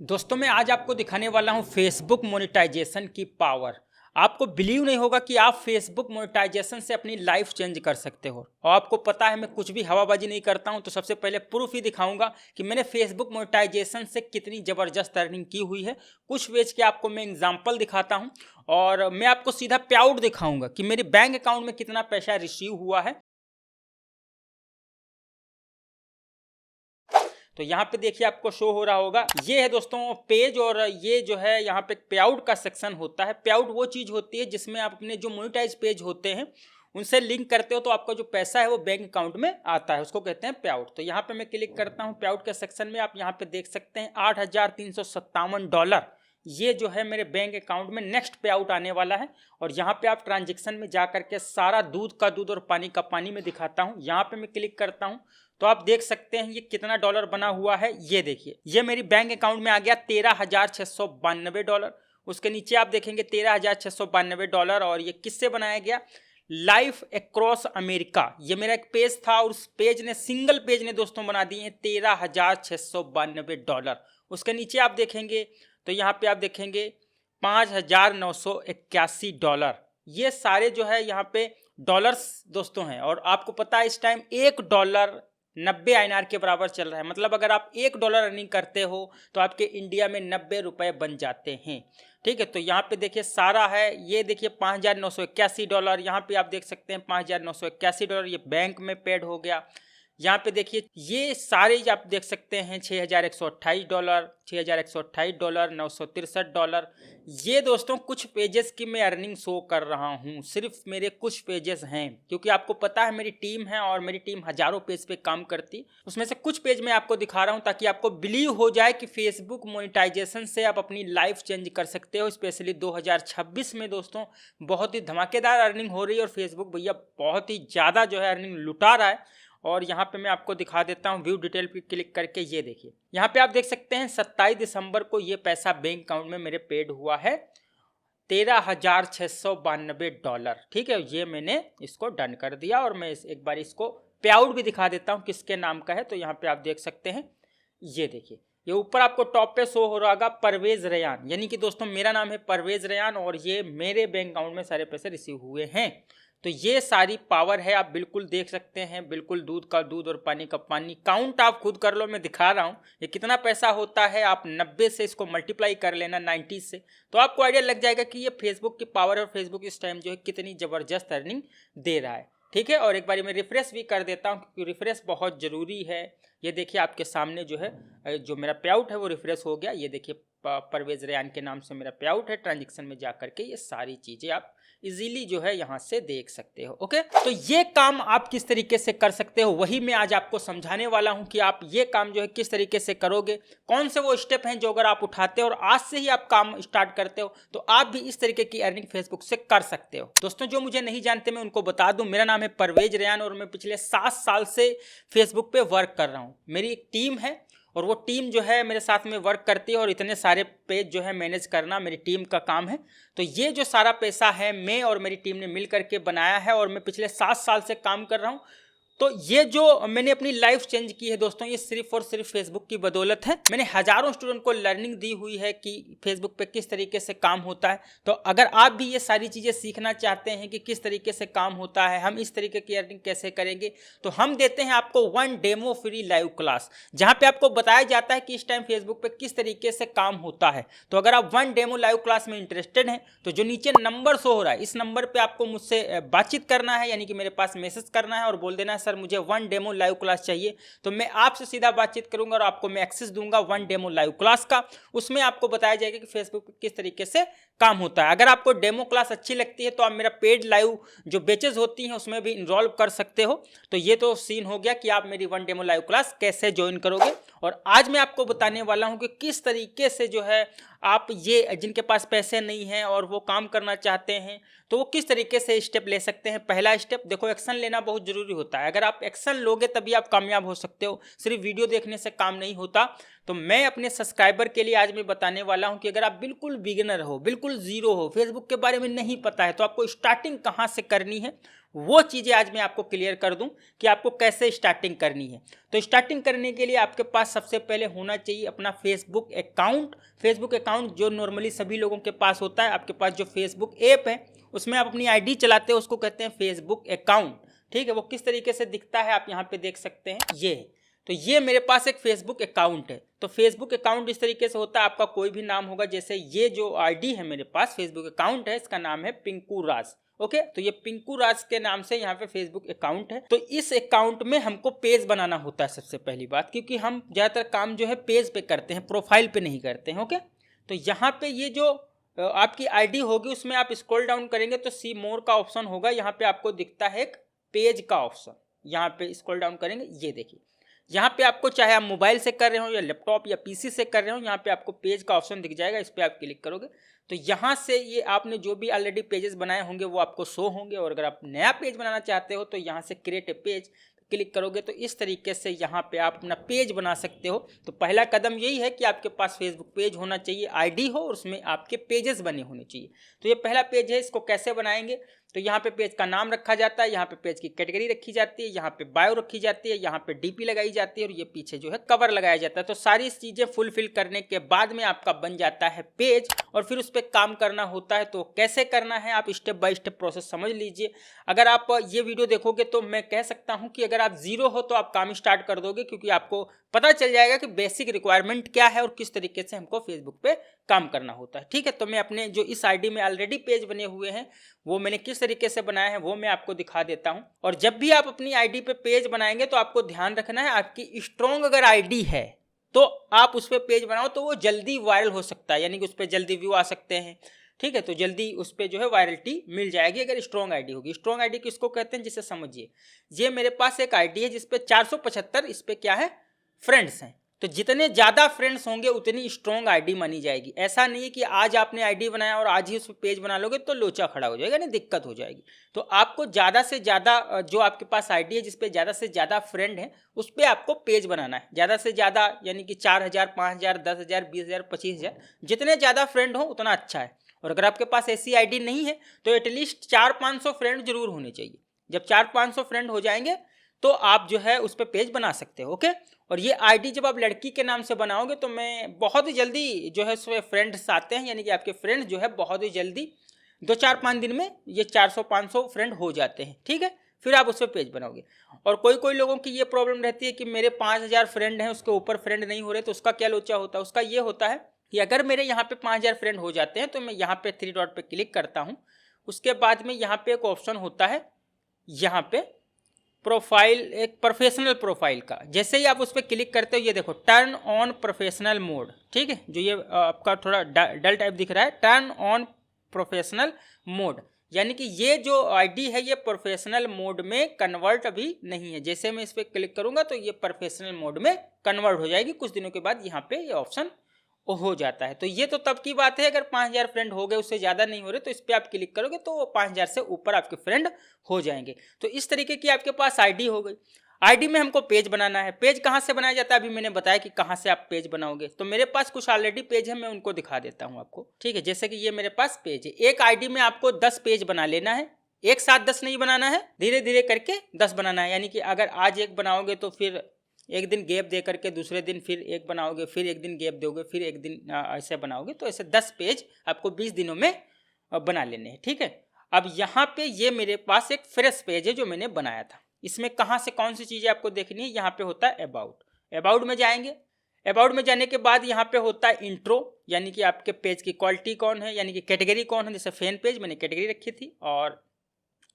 दोस्तों मैं आज आपको दिखाने वाला हूं फेसबुक मोनेटाइजेशन की पावर। आपको बिलीव नहीं होगा कि आप फेसबुक मोनेटाइजेशन से अपनी लाइफ चेंज कर सकते हो। और आपको पता है मैं कुछ भी हवाबाजी नहीं करता हूं, तो सबसे पहले प्रूफ ही दिखाऊंगा कि मैंने फेसबुक मोनेटाइजेशन से कितनी ज़बरदस्त अर्निंग की हुई है। कुछ बेच के आपको मैं एग्जाम्पल दिखाता हूँ और मैं आपको सीधा पे आउट दिखाऊंगा कि मेरे बैंक अकाउंट में कितना पैसा रिसीव हुआ है। तो यहाँ पे देखिए आपको शो हो रहा होगा, ये है दोस्तों पेज। और ये जो है यहाँ पे पे आउट का सेक्शन होता है। पे आउट वो चीज़ होती है जिसमें आप अपने जो मोनेटाइज पेज होते हैं उनसे लिंक करते हो, तो आपका जो पैसा है वो बैंक अकाउंट में आता है, उसको कहते हैं पे आउट। तो यहाँ पे मैं क्लिक करता हूँ पे आउट के सेक्शन में। आप यहाँ पे देख सकते हैं $8,357 ये जो है मेरे बैंक अकाउंट में नेक्स्ट पे आउट आने वाला है। और यहाँ पे आप ट्रांजेक्शन में जा करके सारा दूध का दूध और पानी का पानी में दिखाता हूँ। यहाँ पे मैं क्लिक करता हूँ तो आप देख सकते हैं ये कितना डॉलर बना हुआ है। ये देखिए, ये मेरी बैंक अकाउंट में आ गया $13,692। उसके नीचे आप देखेंगे $13,692। और ये किससे बनाया गया? लाइफ अक्रॉस अमेरिका, ये मेरा एक पेज था और उस पेज ने, सिंगल पेज ने दोस्तों बना दिए हैं $13,692। उसके नीचे आप देखेंगे तो यहाँ पे आप देखेंगे $5,981। ये सारे जो है यहाँ पे डॉलर्स दोस्तों हैं। और आपको पता है इस टाइम $1 90 INR के बराबर चल रहा है। मतलब अगर आप $1 अर्निंग करते हो तो आपके इंडिया में 90 रुपये बन जाते हैं। ठीक है, तो यहाँ पे देखिए सारा है। ये देखिए $5,981, यहाँ पे आप देख सकते हैं $5,981, ये बैंक में पेड हो गया। यहाँ पे देखिए ये सारे आप देख सकते हैं $6,128, $6,128, $963। ये दोस्तों कुछ पेजेस की मैं अर्निंग शो कर रहा हूँ, सिर्फ मेरे कुछ पेजेस हैं, क्योंकि आपको पता है मेरी टीम है और मेरी टीम हजारों पेज पे काम करती। उसमें से कुछ पेज मैं आपको दिखा रहा हूँ ताकि आपको बिलीव हो जाए कि फेसबुक मोनेटाइजेशन से आप अपनी लाइफ चेंज कर सकते हो। स्पेशली 2026 में दोस्तों बहुत ही धमाकेदार अर्निंग हो रही है और फेसबुक भैया बहुत ही ज़्यादा जो है अर्निंग लुटा रहा है। और यहाँ पे मैं आपको दिखा देता हूँ व्यू डिटेल पे क्लिक करके। ये देखिए यहाँ पे आप देख सकते हैं 27 दिसंबर को ये पैसा बैंक अकाउंट में मेरे पेड हुआ है $13,692। ठीक है, ये मैंने इसको डन कर दिया। और मैं एक बार इसको पे आउट भी दिखा देता हूँ किसके नाम का है। तो यहाँ पे आप देख सकते हैं, ये देखिए ये ऊपर आपको टॉप पे शो हो रहा होगा परवेज रयान, यानी कि दोस्तों मेरा नाम है परवेज रयान और ये मेरे बैंक अकाउंट में सारे पैसे रिसीव हुए हैं। तो ये सारी पावर है, आप बिल्कुल देख सकते हैं, बिल्कुल दूध का दूध और पानी का पानी। काउंट आप खुद कर लो, मैं दिखा रहा हूँ ये कितना पैसा होता है। आप 90 से इसको मल्टीप्लाई कर लेना 90 से, तो आपको आइडिया लग जाएगा कि ये फेसबुक की पावर है और फेसबुक इस टाइम जो है कितनी ज़बरदस्त अर्निंग दे रहा है। ठीक है, और एक बार मैं रिफ्रेश भी कर देता हूँ क्योंकि रिफ्रेश बहुत ज़रूरी है। ये देखिए आपके सामने जो है जो मेरा पे आउट है वो रिफ्रेश हो गया। ये देखिए परवेज रयान के नाम से मेरा पे आउट है। ट्रांजेक्शन में जा करके ये सारी चीज़ें आप इजीली जो है यहाँ से देख सकते हो। ओके, तो ये काम आप किस तरीके से कर सकते हो वही मैं आज आपको समझाने वाला हूँ कि आप ये काम जो है किस तरीके से करोगे, कौन से वो स्टेप हैं जो अगर आप उठाते हो और आज से ही आप काम स्टार्ट करते हो तो आप भी इस तरीके की अर्निंग फेसबुक से कर सकते हो। दोस्तों जो मुझे नहीं जानते मैं उनको बता दूं, मेरा नाम है परवेज रयान और मैं पिछले 7 साल से फेसबुक पे वर्क कर रहा हूँ। मेरी एक टीम है और वो टीम जो है मेरे साथ में वर्क करती है और इतने सारे पेज जो है मैनेज करना मेरी टीम का काम है। तो ये जो सारा पैसा है मैं और मेरी टीम ने मिल करके बनाया है और मैं पिछले 7 साल से काम कर रहा हूँ। तो ये जो मैंने अपनी लाइफ चेंज की है दोस्तों, ये सिर्फ और सिर्फ फेसबुक की बदौलत है। मैंने हजारों स्टूडेंट को लर्निंग दी हुई है कि फेसबुक पे किस तरीके से काम होता है। तो अगर आप भी ये सारी चीज़ें सीखना चाहते हैं कि किस तरीके से काम होता है, हम इस तरीके की अर्निंग कैसे करेंगे, तो हम देते हैं आपको 1 डेमो फ्री लाइव क्लास, जहाँ पे आपको बताया जाता है कि इस टाइम फेसबुक पे किस तरीके से काम होता है। तो अगर आप 1 डेमो लाइव क्लास में इंटरेस्टेड हैं तो जो नीचे नंबर शो हो रहा है इस नंबर पर आपको मुझसे बातचीत करना है, यानी कि मेरे पास मैसेज करना है और बोल देना है सर मुझे 1 डेमो लाइव क्लास चाहिए। तो मैं आपसे सीधा बातचीत करूंगा और आपको मैं एक्सेस दूंगा 1 डेमो लाइव क्लास का। उसमें आपको बताया जाएगा कि फेसबुक पे किस तरीके से काम होता है। अगर आपको डेमो क्लास अच्छी लगती है तो आप मेरा पेड लाइव जो बैचेज होती हैं उसमें भी इन्वॉल्व कर सकते हो। तो ये तो सीन हो गया कि आप मेरी 1 डेमो लाइव क्लास कैसे ज्वाइन करोगे। और आज मैं आपको बताने वाला हूं कि किस तरीके से जो है आप ये जिनके पास पैसे नहीं हैं और वो काम करना चाहते हैं तो वो किस तरीके से स्टेप ले सकते हैं। पहला स्टेप देखो, एक्शन लेना बहुत ज़रूरी होता है। अगर आप एक्शन लोगे तभी आप कामयाब हो सकते हो, सिर्फ वीडियो देखने से काम नहीं होता। तो मैं अपने सब्सक्राइबर के लिए आज मैं बताने वाला हूं कि अगर आप बिल्कुल बिगिनर हो, बिल्कुल ज़ीरो हो, फेसबुक के बारे में नहीं पता है तो आपको स्टार्टिंग कहाँ से करनी है वो चीज़ें आज मैं आपको क्लियर कर दूं कि आपको कैसे स्टार्टिंग करनी है। तो स्टार्टिंग करने के लिए आपके पास सबसे पहले होना चाहिए अपना फेसबुक अकाउंट। फेसबुक अकाउंट जो नॉर्मली सभी लोगों के पास होता है। आपके पास जो फेसबुक ऐप है उसमें आप अपनी आईडी चलाते हो, उसको कहते हैं फेसबुक अकाउंट। ठीक है, वो किस तरीके से दिखता है आप यहाँ पे देख सकते हैं, ये है। तो ये मेरे पास एक फेसबुक अकाउंट है। तो फेसबुक अकाउंट इस तरीके से होता है, आपका कोई भी नाम होगा, जैसे ये जो आईडी है मेरे पास फेसबुक अकाउंट है, इसका नाम है पिंकू राज। ओके, तो ये पिंकू राज के नाम से यहाँ पे फेसबुक अकाउंट है। तो इस अकाउंट में हमको पेज बनाना होता है सबसे पहली बात, क्योंकि हम ज़्यादातर काम जो है पेज पे करते हैं, प्रोफाइल पे नहीं करते हैं। ओके, तो यहाँ पे ये जो आपकी आईडी होगी उसमें आप स्क्रॉल डाउन करेंगे तो सी मोर का ऑप्शन होगा, यहाँ पे आपको दिखता है एक पेज का ऑप्शन। यहाँ पे स्क्रॉल डाउन करेंगे, ये देखिए यहाँ पे आपको, चाहे आप मोबाइल से कर रहे हो या लैपटॉप या पीसी से कर रहे हो, यहाँ पे आपको पेज का ऑप्शन दिख जाएगा। इस पर आप क्लिक करोगे तो यहाँ से ये आपने जो भी ऑलरेडी पेजेस बनाए होंगे वो आपको शो होंगे। और अगर आप नया पेज बनाना चाहते हो तो यहाँ से क्रिएट ए पेज क्लिक करोगे तो इस तरीके से यहाँ पे आप अपना पेज बना सकते हो। तो पहला कदम यही है कि आपके पास फेसबुक पेज होना चाहिए, आईडी हो और उसमें आपके पेजेस बने होने चाहिए। तो ये पहला पेज है, इसको कैसे बनाएंगे तो यहाँ पे पेज का नाम रखा जाता है, यहाँ पे पेज की कैटेगरी रखी जाती है, यहाँ पे बायो रखी जाती है, यहाँ पे डीपी लगाई जाती है और ये पीछे जो है कवर लगाया जाता है। तो सारी चीज़ें फुलफिल करने के बाद में आपका बन जाता है पेज और फिर उस पर काम करना होता है। तो कैसे करना है आप स्टेप बाय स्टेप प्रोसेस समझ लीजिए। अगर आप ये वीडियो देखोगे तो मैं कह सकता हूँ कि अगर आप ज़ीरो हो तो आप काम स्टार्ट कर दोगे, क्योंकि आपको पता चल जाएगा कि बेसिक रिक्वायरमेंट क्या है और किस तरीके से हमको फेसबुक पे काम करना होता है। ठीक है, तो मैं अपने जो इस आईडी में ऑलरेडी पेज बने हुए हैं वो मैंने किस तरीके से बनाया है वो मैं आपको दिखा देता हूं। और जब भी आप अपनी आईडी पे पेज बनाएंगे तो आपको ध्यान रखना है, आपकी स्ट्रॉन्ग अगर आईडी है तो आप उस पर पेज बनाओ तो वो जल्दी वायरल हो सकता है, यानी कि उस पर जल्दी व्यू आ सकते हैं। ठीक है, तो जल्दी उस पर जो है वायरलिटी मिल जाएगी अगर स्ट्रॉन्ग आईडी होगी। स्ट्रॉन्ग आईडी किसको कहते हैं, जिसे समझिए। ये मेरे पास एक आईडी है जिसपे 475 इस पे क्या है, फ्रेंड्स हैं। तो जितने ज़्यादा फ्रेंड्स होंगे उतनी स्ट्रॉन्ग आईडी मानी जाएगी। ऐसा नहीं है कि आज आपने आईडी बनाया और आज ही उस पर पेज बना लोगे तो लोचा खड़ा हो जाएगा, नहीं दिक्कत हो जाएगी। तो आपको ज़्यादा से ज़्यादा जो आपके पास आईडी है जिसपे ज़्यादा से ज़्यादा फ्रेंड हैं उस पर आपको पेज बनाना है। ज़्यादा से ज़्यादा यानी कि 4000, 5000, 10,000, 20,000, 25,000, जितने ज़्यादा फ्रेंड हो उतना अच्छा है। और अगर आपके पास ऐसी आईडी नहीं है तो एटलीस्ट 400-500 फ्रेंड जरूर होने चाहिए। जब 400-500 फ्रेंड हो जाएंगे तो आप जो है उस पर पेज बना सकते हो। ओके, और ये आईडी जब आप लड़की के नाम से बनाओगे तो मैं बहुत ही जल्दी जो है उसमें फ्रेंड्स आते हैं, यानी कि आपके फ्रेंड्स जो है बहुत ही जल्दी 2-4-5 दिन में ये 400-500 फ्रेंड हो जाते हैं। ठीक है, फिर आप उस पर पेज बनाओगे। और कोई लोगों की ये प्रॉब्लम रहती है कि मेरे 5000 फ्रेंड हैं, उसके ऊपर फ्रेंड नहीं हो रहे, तो उसका क्या लोचा होता है। उसका ये होता है कि अगर मेरे यहाँ पे 5000 फ्रेंड हो जाते हैं तो मैं यहाँ पे 3 डॉट पे क्लिक करता हूँ। उसके बाद में यहाँ पे एक ऑप्शन होता है, यहाँ पे प्रोफाइल, एक प्रोफेशनल प्रोफाइल का। जैसे ही आप उस पर क्लिक करते हो ये देखो टर्न ऑन प्रोफेशनल मोड। ठीक है, जो ये आपका थोड़ा डल टाइप दिख रहा है, टर्न ऑन प्रोफेशनल मोड, यानी कि ये जो आईडी है ये प्रोफेशनल मोड में कन्वर्ट अभी नहीं है। जैसे मैं इस पर क्लिक करूंगा तो ये प्रोफेशनल मोड में कन्वर्ट हो जाएगी। कुछ दिनों के बाद यहाँ पे ये ऑप्शन हो जाता है। तो ये तो तब की बात है अगर 5000 फ्रेंड हो गए, उससे ज़्यादा नहीं हो रहे, तो इस पर आप क्लिक करोगे तो 5000 से ऊपर आपके फ्रेंड हो जाएंगे। तो इस तरीके की आपके पास आईडी हो गई। आईडी में हमको पेज बनाना है। पेज कहाँ से बनाया जाता है, अभी मैंने बताया कि कहाँ से आप पेज बनाओगे। तो मेरे पास कुछ ऑलरेडी पेज है, मैं उनको दिखा देता हूँ आपको। ठीक है, जैसे कि ये मेरे पास पेज है। एक आईडी में आपको 10 पेज बना लेना है, एक साथ 10 नहीं बनाना है, धीरे धीरे करके 10 बनाना है। यानी कि अगर आज एक बनाओगे तो फिर एक दिन गैप दे करके दूसरे दिन फिर एक बनाओगे, फिर एक दिन गैप दोगे, फिर एक दिन ऐसे बनाओगे। तो ऐसे 10 पेज आपको 20 दिनों में बना लेने हैं। ठीक है, अब यहाँ पे ये मेरे पास एक फ्रेश पेज है जो मैंने बनाया था। इसमें कहाँ से कौन सी चीज़ें आपको देखनी है, यहाँ पे होता है अबाउट। अबाउट में जाएंगे, अबाउट में जाने के बाद यहाँ पे होता है इंट्रो, यानी कि आपके पेज की क्वालिटी कौन है, यानी कि कैटेगरी कौन है। जैसे फैन पेज मैंने कैटेगरी रखी थी और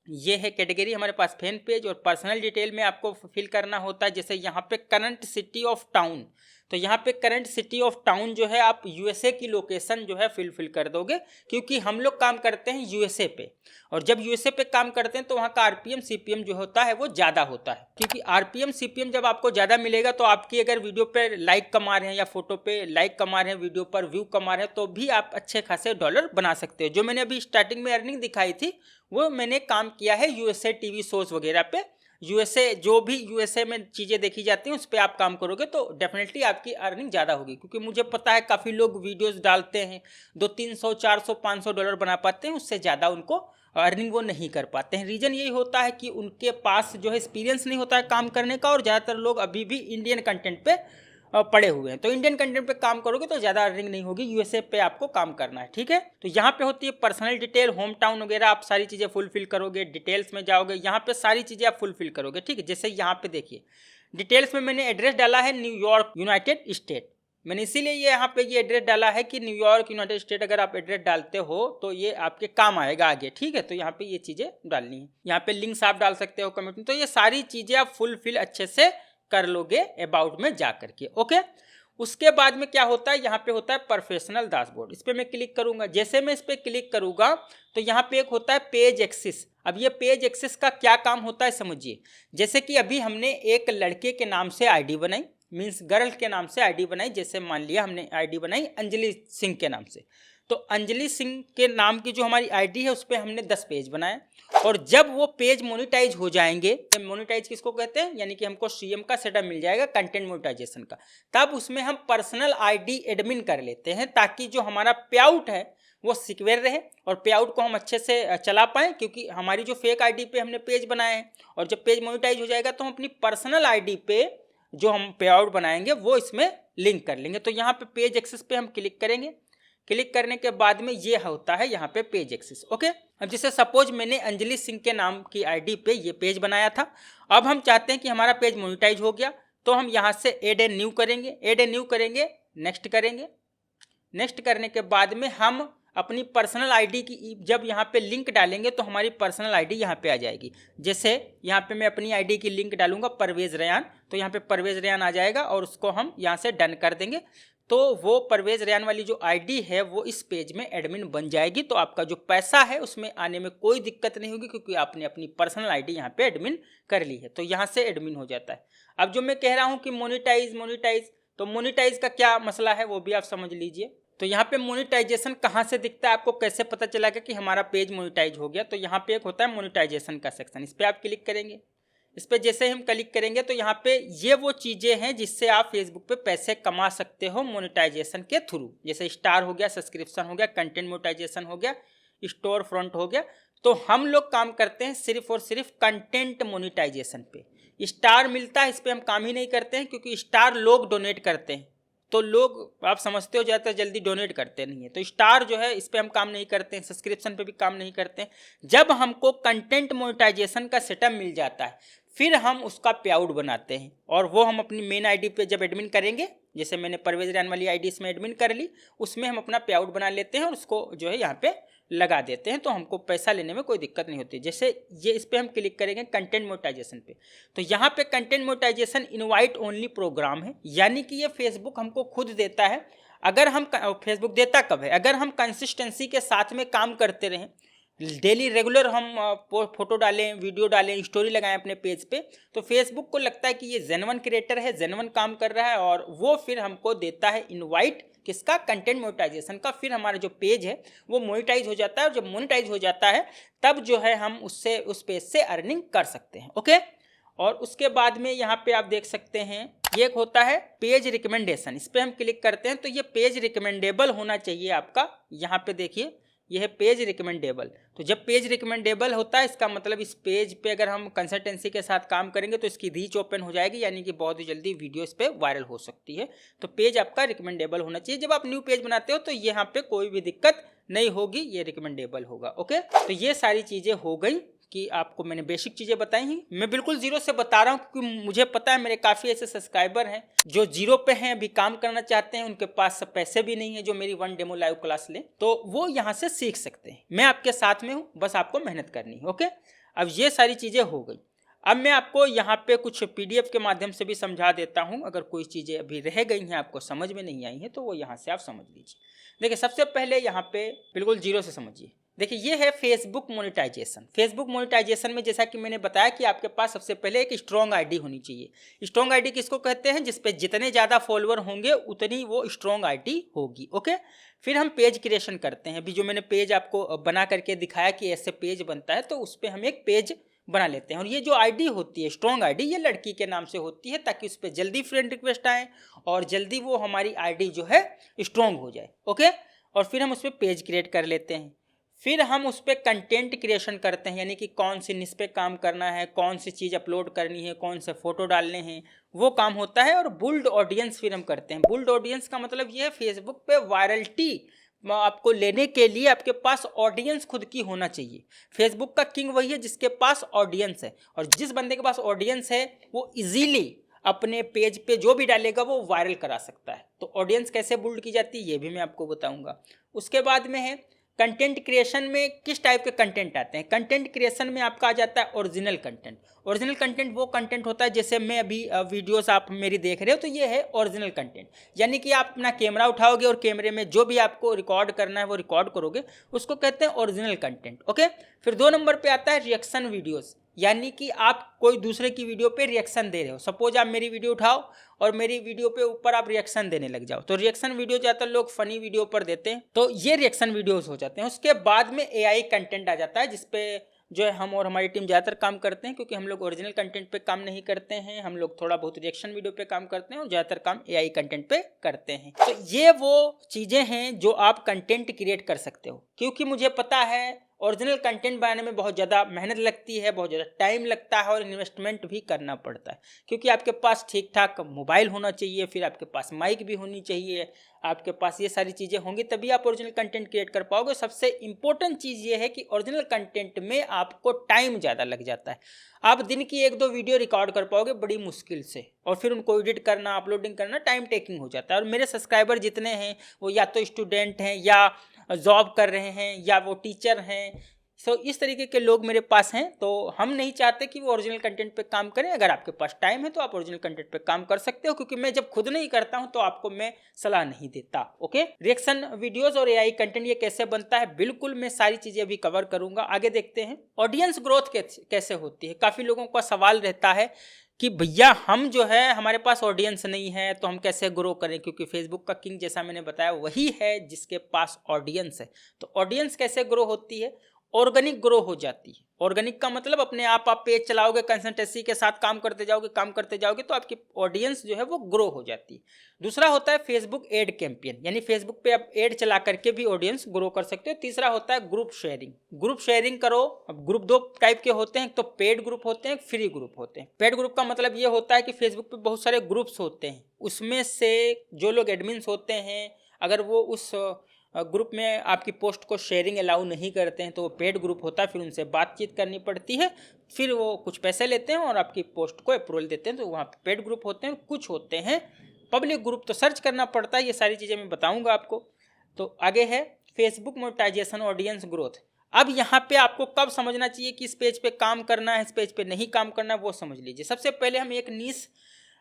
ये है कैटेगरी हमारे पास फैन पेज। और पर्सनल डिटेल में आपको फिल करना होता है, जैसे यहाँ पे करंट सिटी ऑफ टाउन, तो यहाँ पे करंट सिटी ऑफ टाउन जो है आप यूएसए की लोकेशन जो है फिल कर दोगे, क्योंकि हम लोग काम करते हैं यूएसए पे, और जब यूएसए पे काम करते हैं तो वहाँ का आरपीएम सीपीएम जो होता है वो ज़्यादा होता है, क्योंकि आरपीएम सीपीएम जब आपको ज़्यादा मिलेगा तो आपकी अगर वीडियो पे लाइक कमा रहे हैं या फोटो पे लाइक कमा रहे हैं, वीडियो पर व्यू कमा रहे हैं, तो भी आप अच्छे खासे डॉलर बना सकते हो। जो मैंने अभी स्टार्टिंग में अर्निंग दिखाई थी वो मैंने काम किया है यूएसए टीवी शोज वगैरह पे। यूएसए जो भी यूएसए में चीज़ें देखी जाती हैं उस पर आप काम करोगे तो डेफिनेटली आपकी अर्निंग ज़्यादा होगी, क्योंकि मुझे पता है काफ़ी लोग वीडियोस डालते हैं 200, 300, 400, 500 डॉलर बना पाते हैं, उससे ज़्यादा उनको अर्निंग वो नहीं कर पाते हैं। रीज़न यही होता है कि उनके पास जो है एक्सपीरियंस नहीं होता है काम करने का, और ज़्यादातर लोग अभी भी इंडियन कंटेंट पे पड़े हुए हैं। तो इंडियन कंटेंट पे काम करोगे तो ज़्यादा अर्निंग नहीं होगी, यूएसए पे आपको काम करना है, ठीक है। तो यहाँ पे होती है पर्सनल डिटेल, होम टाउन वगैरह, आप सारी चीज़ें फुलफिल करोगे, डिटेल्स में जाओगे, यहाँ पे सारी चीज़ें आप फुलफिल करोगे, ठीक है। जैसे यहाँ पे देखिए डिटेल्स में मैंने एड्रेस डाला है न्यूयॉर्क यूनाइटेड स्टेट, मैंने इसीलिए ये यहाँ पे ये एड्रेस डाला है कि न्यूयॉर्क यूनाइटेड स्टेट अगर आप एड्रेस डालते हो तो ये आपके काम आएगा आगे, ठीक है। तो यहाँ पे ये चीज़ें डालनी है, यहाँ पे लिंक्स आप डाल सकते हो कमेंट में, तो ये सारी चीज़ें आप फुलफिल अच्छे से कर लोगे अबाउट में जा करके, ओके। उसके बाद में क्या होता है, यहाँ पे होता है प्रोफेशनल डैशबोर्ड, इस पर मैं क्लिक करूंगा। जैसे मैं इस पर क्लिक करूंगा तो यहाँ पे एक होता है पेज एक्सेस। अब ये पेज एक्सेस का क्या काम होता है समझिए। जैसे कि अभी हमने एक लड़के के नाम से आईडी बनाई, मीन्स गर्ल के नाम से आईडी बनाई, जैसे मान लिया हमने आईडी बनाई अंजलि सिंह के नाम से, तो अंजलि सिंह के नाम की जो हमारी आईडी है उस पर हमने 10 पेज बनाए, और जब वो पेज मोनेटाइज हो जाएंगे, मोनेटाइज किसको कहते हैं, यानी कि हमको सीएम का सेटअप मिल जाएगा कंटेंट मोनेटाइजेशन का, तब उसमें हम पर्सनल आईडी एडमिन कर लेते हैं, ताकि जो हमारा पे आउट है वो सिक्योर रहे और पे आउट को हम अच्छे से चला पाएँ, क्योंकि हमारी जो फेक आईडी पे हमने पेज बनाए हैं, और जब पेज मोनेटाइज हो जाएगा तो हम अपनी पर्सनल आईडी पे जो हम पे आउट बनाएंगे वो इसमें लिंक कर लेंगे। तो यहाँ पे पेज एक्सेस पे हम क्लिक करेंगे, क्लिक करने के बाद में ये होता है यहाँ पे पेज एक्सेस, ओके। अब जैसे सपोज मैंने अंजलि सिंह के नाम की आईडी पे ये पेज बनाया था, अब हम चाहते हैं कि हमारा पेज मोनेटाइज हो गया, तो हम यहाँ से ऐड ए न्यू करेंगे, ऐड ए न्यू करेंगे, नेक्स्ट करेंगे। नेक्स्ट करने के बाद में हम अपनी पर्सनल आईडी की जब यहाँ पे लिंक डालेंगे तो हमारी पर्सनल आईडी यहाँ पे आ जाएगी। जैसे यहाँ पे मैं अपनी आईडी की लिंक डालूंगा परवेज रयान, तो यहाँ पे परवेज रयान आ जाएगा, और उसको हम यहाँ से डन कर देंगे, तो वो परवेज रयान वाली जो आईडी है वो इस पेज में एडमिन बन जाएगी। तो आपका जो पैसा है उसमें आने में कोई दिक्कत नहीं होगी, क्योंकि आपने अपनी पर्सनल आईडी यहाँ पे एडमिन कर ली है, तो यहाँ से एडमिन हो जाता है। अब जो मैं कह रहा हूँ कि मोनेटाइज, तो मोनेटाइज का क्या मसला है वो भी आप समझ लीजिए। तो यहाँ पे मोनेटाइजेशन कहाँ से दिखता है, आपको कैसे पता चलेगा कि हमारा पेज मोनेटाइज हो गया, तो यहाँ पे एक होता है मोनेटाइजेशन का सेक्शन, इस पर आप क्लिक करेंगे। इस पर जैसे हम क्लिक करेंगे तो यहाँ पे ये वो चीज़ें हैं जिससे आप फेसबुक पे पैसे कमा सकते हो मोनेटाइजेशन के थ्रू, जैसे स्टार हो गया, सब्सक्रिप्शन हो गया, कंटेंट मोनेटाइजेशन हो गया, स्टोर फ्रंट हो गया। तो हम लोग काम करते हैं सिर्फ और सिर्फ कंटेंट मोनेटाइजेशन पे। स्टार मिलता है, इस पर हम काम ही नहीं करते हैं, क्योंकि स्टार लोग डोनेट करते हैं, तो लोग आप समझते हो ज़्यादातर जल्दी डोनेट करते नहीं है, तो स्टार जो है इस पे हम काम नहीं करते हैं, सब्सक्रिप्शन पे भी काम नहीं करते हैं। जब हमको कंटेंट मोनेटाइजेशन का सेटअप मिल जाता है फिर हम उसका पे आउट बनाते हैं, और वो हम अपनी मेन आईडी पे जब एडमिन करेंगे, जैसे मैंने परवेज रयान वाली आईडी इसमें एडमिन कर ली, उसमें हम अपना पे आउट बना लेते हैं और उसको जो है यहाँ पे लगा देते हैं, तो हमको पैसा लेने में कोई दिक्कत नहीं होती। जैसे ये इस पर हम क्लिक करेंगे कंटेंट मोनेटाइजेशन पे, तो यहाँ पे content monetization invite only program है, यानी कि ये फेसबुक हमको खुद देता है। अगर हम फेसबुक देता कब है, अगर हम कंसिस्टेंसी के साथ में काम करते रहें, डेली रेगुलर हम फोटो डालें, वीडियो डालें, स्टोरी लगाएं अपने पेज पे, तो फेसबुक को लगता है कि ये जेन्युइन क्रिएटर है, जेन्युइन काम कर रहा है, और वो फिर हमको देता है इनवाइट किसका, कंटेंट मोनेटाइजेशन का। फिर हमारा जो पेज है वो मोनेटाइज हो जाता है, और जब मोनेटाइज हो जाता है तब जो है हम उससे उस पेज से अर्निंग कर सकते हैं, ओके। और उसके बाद में यहाँ पे आप देख सकते हैं ये एक होता है पेज रिकमेंडेशन, इस पर हम क्लिक करते हैं तो ये पेज रिकमेंडेबल होना चाहिए आपका। यहाँ पे देखिए यह है पेज रिकमेंडेबल, तो जब पेज रिकमेंडेबल होता है इसका मतलब इस पेज पे अगर हम कंसल्टेंसी के साथ काम करेंगे तो इसकी रीच ओपन हो जाएगी, यानी कि बहुत ही जल्दी वीडियो इस पे वायरल हो सकती है। तो पेज आपका रिकमेंडेबल होना चाहिए। जब आप न्यू पेज बनाते हो तो यहाँ पे कोई भी दिक्कत नहीं होगी, ये रिकमेंडेबल होगा, ओके। तो ये सारी चीज़ें हो गई कि आपको मैंने बेसिक चीज़ें बताई हैं। मैं बिल्कुल जीरो से बता रहा हूँ क्योंकि मुझे पता है मेरे काफ़ी ऐसे सब्सक्राइबर हैं जो जीरो पे हैं, अभी काम करना चाहते हैं, उनके पास पैसे भी नहीं है जो मेरी 1 डेमो लाइव क्लास लें, तो वो यहाँ से सीख सकते हैं। मैं आपके साथ में हूँ, बस आपको मेहनत करनी है, ओके। अब ये सारी चीज़ें हो गई। अब मैं आपको यहाँ पे कुछ PDF के माध्यम से भी समझा देता हूँ। अगर कोई चीज़ें अभी रह गई हैं, आपको समझ में नहीं आई हैं, तो वो यहाँ से आप समझ लीजिए। देखिए सबसे पहले यहाँ पे बिल्कुल जीरो से समझिए। देखिए ये है फेसबुक मोनेटाइजेशन। फेसबुक मोनेटाइजेशन में जैसा कि मैंने बताया कि आपके पास सबसे पहले एक स्ट्रॉन्ग आईडी होनी चाहिए। स्ट्रॉन्ग आईडी किसको कहते हैं? जिस पे जितने ज़्यादा फॉलोअर होंगे उतनी वो स्ट्रॉन्ग आईडी होगी। ओके, फिर हम पेज क्रिएशन करते हैं। अभी जो मैंने पेज आपको बना करके दिखाया कि ऐसे पेज बनता है, तो उस पर हम एक पेज बना लेते हैं। और ये जो आईडी होती है स्ट्रॉन्ग आईडी, ये लड़की के नाम से होती है ताकि उस पर जल्दी फ्रेंड रिक्वेस्ट आए और जल्दी वो हमारी आईडी जो है स्ट्रॉन्ग हो जाए। ओके, और फिर हम उस पर पेज क्रिएट कर लेते हैं। फिर हम उस पर कंटेंट क्रिएशन करते हैं, यानी कि कौन सी निश पे काम करना है, कौन सी चीज़ अपलोड करनी है, कौन से फोटो डालने हैं, वो काम होता है। और बुल्ड ऑडियंस फिर हम करते हैं। बुल्ड ऑडियंस का मतलब ये है फेसबुक पे वायरलिटी आपको लेने के लिए आपके पास ऑडियंस खुद की होना चाहिए। फेसबुक का किंग वही है जिसके पास ऑडियंस है, और जिस बंदे के पास ऑडियंस है वो इजीली अपने पेज पे जो भी डालेगा वो वायरल करा सकता है। तो ऑडियंस कैसे बिल्ड की जाती है ये भी मैं आपको बताऊंगा। उसके बाद में है कंटेंट क्रिएशन में किस टाइप के कंटेंट आते हैं। कंटेंट क्रिएशन में आपका आ जाता है ओरिजिनल कंटेंट। ओरिजिनल कंटेंट वो कंटेंट होता है, जैसे मैं अभी वीडियोस आप मेरी देख रहे हो, तो ये है ओरिजिनल कंटेंट। यानी कि आप अपना कैमरा उठाओगे और कैमरे में जो भी आपको रिकॉर्ड करना है वो रिकॉर्ड करोगे, उसको कहते हैं ओरिजिनल कंटेंट। ओके, फिर 2 नंबर पे आता है रिएक्शन वीडियोस, यानी कि आप कोई दूसरे की वीडियो पे रिएक्शन दे रहे हो। सपोज आप मेरी वीडियो उठाओ और मेरी वीडियो पे ऊपर आप रिएक्शन देने लग जाओ, तो रिएक्शन वीडियो ज़्यादातर लोग फनी वीडियो पर देते हैं, तो ये रिएक्शन वीडियोस हो जाते हैं। उसके बाद में AI कंटेंट आ जाता है, जिसपे जो है हम और हमारी टीम ज़्यादातर काम करते हैं, क्योंकि हम लोग ओरिजिनल कंटेंट पे काम नहीं करते हैं। हम लोग थोड़ा बहुत रिएक्शन वीडियो पे काम करते हैं और ज़्यादातर काम AI कंटेंट पे करते हैं। तो ये वो चीज़ें हैं जो आप कंटेंट क्रिएट कर सकते हो। क्योंकि मुझे पता है ओरिजिनल कंटेंट बनाने में बहुत ज़्यादा मेहनत लगती है, बहुत ज़्यादा टाइम लगता है और इन्वेस्टमेंट भी करना पड़ता है। क्योंकि आपके पास ठीक ठाक मोबाइल होना चाहिए, फिर आपके पास माइक भी होनी चाहिए, आपके पास ये सारी चीज़ें होंगी तभी आप ओरिजिनल कंटेंट क्रिएट कर पाओगे। सबसे इंपॉर्टेंट चीज़ ये है कि ओरिजिनल कंटेंट में आपको टाइम ज़्यादा लग जाता है। आप दिन की 1-2 वीडियो रिकॉर्ड कर पाओगे बड़ी मुश्किल से, और फिर उनको एडिट करना, अपलोडिंग करना टाइम टेकिंग हो जाता है। और मेरे सब्सक्राइबर जितने हैं वो या तो स्टूडेंट हैं या जॉब कर रहे हैं या वो टीचर हैं। सो इस तरीके के लोग मेरे पास हैं, तो हम नहीं चाहते कि वो ओरिजिनल कंटेंट पे काम करें। अगर आपके पास टाइम है तो आप ओरिजिनल कंटेंट पे काम कर सकते हो, क्योंकि मैं जब खुद नहीं करता हूं तो आपको मैं सलाह नहीं देता। ओके, रिएक्शन वीडियोस और AI कंटेंट ये कैसे बनता है, बिल्कुल मैं सारी चीज़ें अभी कवर करूंगा। आगे देखते हैं ऑडियंस ग्रोथ कैसे होती है। काफ़ी लोगों का सवाल रहता है कि भैया हम जो है हमारे पास ऑडियंस नहीं है तो हम कैसे ग्रो करें, क्योंकि फेसबुक का किंग जैसा मैंने बताया वही है जिसके पास ऑडियंस है। तो ऑडियंस कैसे ग्रो होती है? ऑर्गेनिक ग्रो हो जाती है। ऑर्गेनिक का मतलब अपने आप पेज चलाओगे, कंसिस्टेंसी के साथ काम करते जाओगे तो आपकी ऑडियंस जो है वो ग्रो हो जाती है। दूसरा होता है फेसबुक एड कैंपेन, यानी फेसबुक पे आप एड चला करके भी ऑडियंस ग्रो कर सकते हो। तीसरा होता है ग्रुप शेयरिंग। ग्रुप शेयरिंग करो। अब ग्रुप 2 टाइप के होते हैं, तो पेड ग्रुप होते हैं, फ्री ग्रुप होते हैं। पेड ग्रुप का मतलब ये होता है कि फेसबुक पे बहुत सारे ग्रुप्स होते हैं, उसमें से जो लोग एडमिन्स होते हैं अगर वो उस ग्रुप में आपकी पोस्ट को शेयरिंग अलाउ नहीं करते हैं तो वो पेड ग्रुप होता है। फिर उनसे बातचीत करनी पड़ती है, फिर वो कुछ पैसे लेते हैं और आपकी पोस्ट को अप्रूवल देते हैं, तो वहाँ पे पेड ग्रुप होते हैं। कुछ होते हैं पब्लिक ग्रुप, तो सर्च करना पड़ता है। ये सारी चीज़ें मैं बताऊँगा आपको। तो आगे है फेसबुक मोनेटाइजेशन ऑडियंस ग्रोथ। अब यहाँ पे आपको कब समझना चाहिए कि इस पेज पे काम करना है, इस पेज पे नहीं काम करना है, वो समझ लीजिए। सबसे पहले हम एक नीश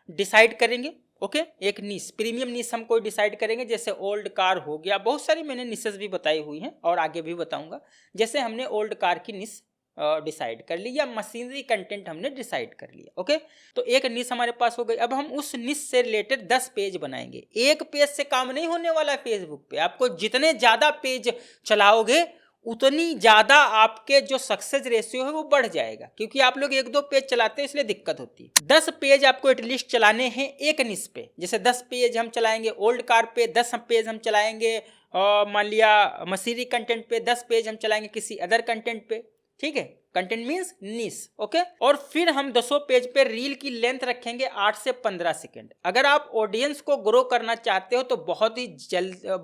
डिसाइड करेंगे। ओके, एक नीश, प्रीमियम नीश हम कोई डिसाइड करेंगे। जैसे ओल्ड कार हो गया, बहुत सारी मैंने निशेस भी बताई हुई हैं और आगे भी बताऊंगा। जैसे हमने ओल्ड कार की निश डिसाइड कर ली, या मशीनरी कंटेंट हमने डिसाइड कर लिया। ओके, तो एक निश हमारे पास हो गई। अब हम उस निश से रिलेटेड 10 पेज बनाएंगे। एक पेज से काम नहीं होने वाला है फेसबुक पे। आपको जितने ज़्यादा पेज चलाओगे उतनी ज़्यादा आपके जो सक्सेस रेशियो है वो बढ़ जाएगा, क्योंकि आप लोग 1-2 पेज चलाते हैं इसलिए दिक्कत होती है। 10 पेज आपको एटलीस्ट चलाने हैं एक निश पे। जैसे 10 पेज हम चलाएंगे ओल्ड कार पे, 10 पेज हम चलाएंगे मान लिया मशीनरी कंटेंट पे, 10 पेज हम चलाएंगे किसी अदर कंटेंट पे। ठीक है, कंटेंट मीन्स निश। ओके, और फिर हम 10 पेज पे रील की लेंथ रखेंगे 8 से 15 सेकेंड। अगर आप ऑडियंस को ग्रो करना चाहते हो तो बहुत ही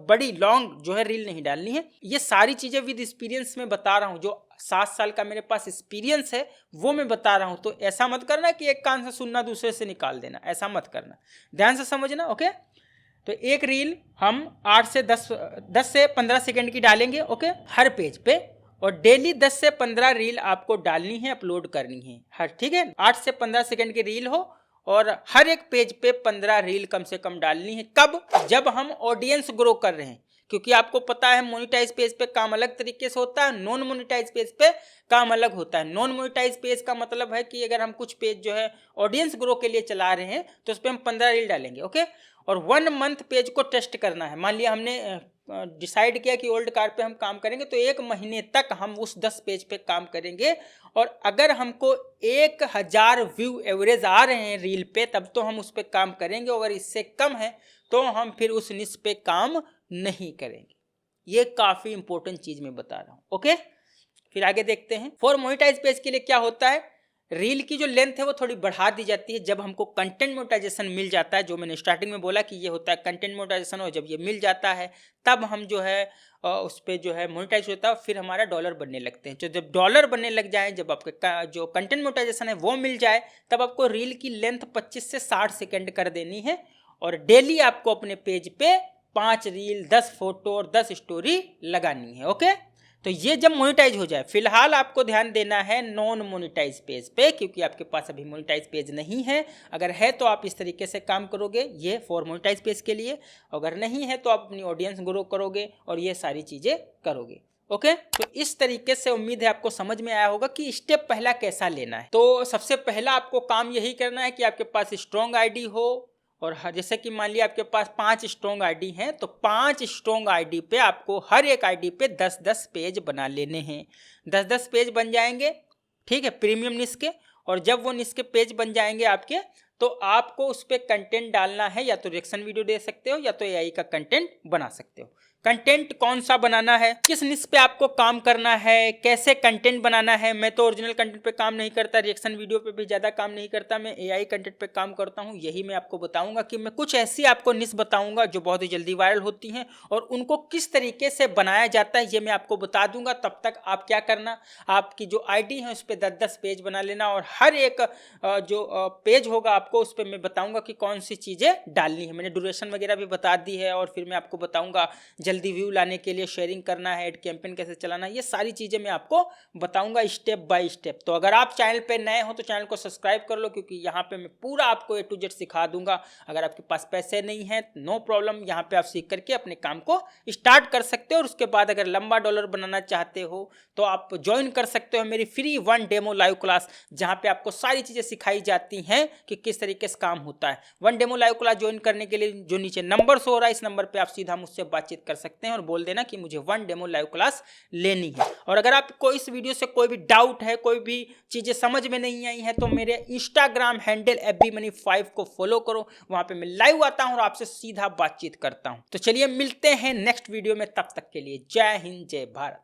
बड़ी लॉन्ग जो है रील नहीं डालनी है। ये सारी चीजें विद एक्सपीरियंस में बता रहा हूँ, जो 7 साल का मेरे पास एक्सपीरियंस है वो मैं बता रहा हूँ। तो ऐसा मत करना कि एक कान से सुनना दूसरे से निकाल देना, ऐसा मत करना, ध्यान से समझना। ओके, तो एक रील हम 10 से 15 सेकेंड की डालेंगे। ओके, हर पेज पे, और डेली 10 से 15 रील आपको डालनी है, अपलोड करनी है हर, ठीक है। 8 से 15 सेकंड की रील हो और हर एक पेज पे 15 रील कम से कम डालनी है। कब? जब हम ऑडियंस ग्रो कर रहे हैं, क्योंकि आपको पता है मोनेटाइज पेज पे काम अलग तरीके से होता है, नॉन मोनेटाइज पेज पे काम अलग होता है। नॉन मोनेटाइज पेज का मतलब है कि अगर हम कुछ पेज जो है ऑडियंस ग्रो के लिए चला रहे हैं तो उस पर हम 15 रील डालेंगे, ओके। और 1 मंथ पेज को टेस्ट करना है। मान लिया हमने डिसाइड किया कि ओल्ड कार पे हम काम करेंगे, तो 1 महीने तक हम उस 10 पेज पे काम करेंगे, और अगर हमको 1000 व्यू एवरेज आ रहे हैं रील पे, तब तो हम उस पर काम करेंगे। अगर इससे कम है तो हम फिर उस निश पे काम नहीं करेंगे। ये काफ़ी इंपॉर्टेंट चीज़ मैं बता रहा हूँ, ओके। फिर आगे देखते हैं। फॉर मोनेटाइज पेज के लिए क्या होता है, रील की जो लेंथ है वो थोड़ी बढ़ा दी जाती है जब हमको कंटेंट मोनेटाइजेशन मिल जाता है। जो मैंने स्टार्टिंग में बोला कि ये होता है कंटेंट मोनेटाइजेशन, और जब ये मिल जाता है तब हम जो है उस पर जो है मोनेटाइज होता है, फिर हमारा डॉलर बनने लगते हैं। तो जब डॉलर बनने लग जाए, जब आपके जो कंटेंट मोनेटाइजेशन है वो मिल जाए, तब आपको रील की लेंथ 25 से 60 सेकेंड कर देनी है, और डेली आपको अपने पेज पे 5 रील, 10 फोटो और 10 स्टोरी लगानी है, ओके। तो ये जब मोनेटाइज हो जाए, फिलहाल आपको ध्यान देना है नॉन मोनेटाइज पेज पे, क्योंकि आपके पास अभी मोनेटाइज पेज नहीं है। अगर है तो आप इस तरीके से काम करोगे, ये फॉर मोनेटाइज पेज के लिए। अगर नहीं है तो आप अपनी ऑडियंस ग्रो करोगे और ये सारी चीज़ें करोगे, ओके। तो इस तरीके से उम्मीद है आपको समझ में आया होगा कि स्टेप पहला कैसा लेना है। तो सबसे पहला आपको काम यही करना है कि आपके पास स्ट्रॉन्ग आईडी हो, और जैसे कि मान लिया आपके पास 5 स्ट्रॉन्ग आईडी हैं, तो 5 स्ट्रॉन्ग आईडी पे आपको हर एक आईडी पे 10-10 पेज बना लेने हैं। 10-10 पेज बन जाएंगे, ठीक है, प्रीमियम निश के। और जब वो निश के पेज बन जाएंगे आपके, तो आपको उस पर कंटेंट डालना है, या तो रिएक्शन वीडियो दे सकते हो या तो एआई का कंटेंट बना सकते हो। कंटेंट कौन सा बनाना है, किस निश पे आपको काम करना है, कैसे कंटेंट बनाना है। मैं तो ओरिजिनल कंटेंट पे काम नहीं करता, रिएक्शन वीडियो पे भी ज़्यादा काम नहीं करता, मैं एआई कंटेंट पे काम करता हूँ। यही मैं आपको बताऊंगा कि मैं कुछ ऐसी आपको निश बताऊंगा जो बहुत ही जल्दी वायरल होती हैं, और उनको किस तरीके से बनाया जाता है ये मैं आपको बता दूंगा। तब तक आप क्या करना, आपकी जो आईडी है उस पर 10-10 पेज बना लेना, और हर एक जो पेज होगा आपको उस पर मैं बताऊंगा कि कौन सी चीज़ें डालनी है। मैंने ड्यूरेशन वगैरह भी बता दी है, और फिर मैं आपको बताऊंगा जल्दी व्यू लाने के लिए शेयरिंग करना है, एड कैंपेन कैसे चलाना है, ये सारी चीज़ें मैं आपको बताऊंगा स्टेप बाय स्टेप। तो अगर आप चैनल पे नए हो तो चैनल को सब्सक्राइब कर लो, क्योंकि यहाँ पे मैं पूरा आपको A to Z सिखा दूंगा। अगर आपके पास पैसे नहीं हैं, नो प्रॉब्लम, यहाँ पे आप सीख करके अपने काम को स्टार्ट कर सकते हो। और उसके बाद अगर लंबा डॉलर बनाना चाहते हो तो आप ज्वाइन कर सकते हो मेरी फ्री 1 डेमो लाइव क्लास, जहाँ पे आपको सारी चीज़ें सिखाई जाती हैं कि किस तरीके से काम होता है। 1 डेमो लाइव क्लास ज्वाइन करने के लिए जो नीचे नंबर शो हो रहा है, इस नंबर पर आप सीधा मुझसे बातचीत कर सकते हैं और बोल देना कि मुझे 1 डेमो लाइव क्लास लेनी है। और अगर आपको इस वीडियो से कोई भी डाउट है, कोई भी चीज़ें समझ में नहीं आई है, तो मेरे इंस्टाग्राम हैंडल FBmoney5 को फॉलो करो। वहां पे मैं लाइव आता हूं और आपसे सीधा बातचीत करता हूं। तो चलिए मिलते हैं नेक्स्ट वीडियो में, तब तक के लिए जय हिंद, जय भारत।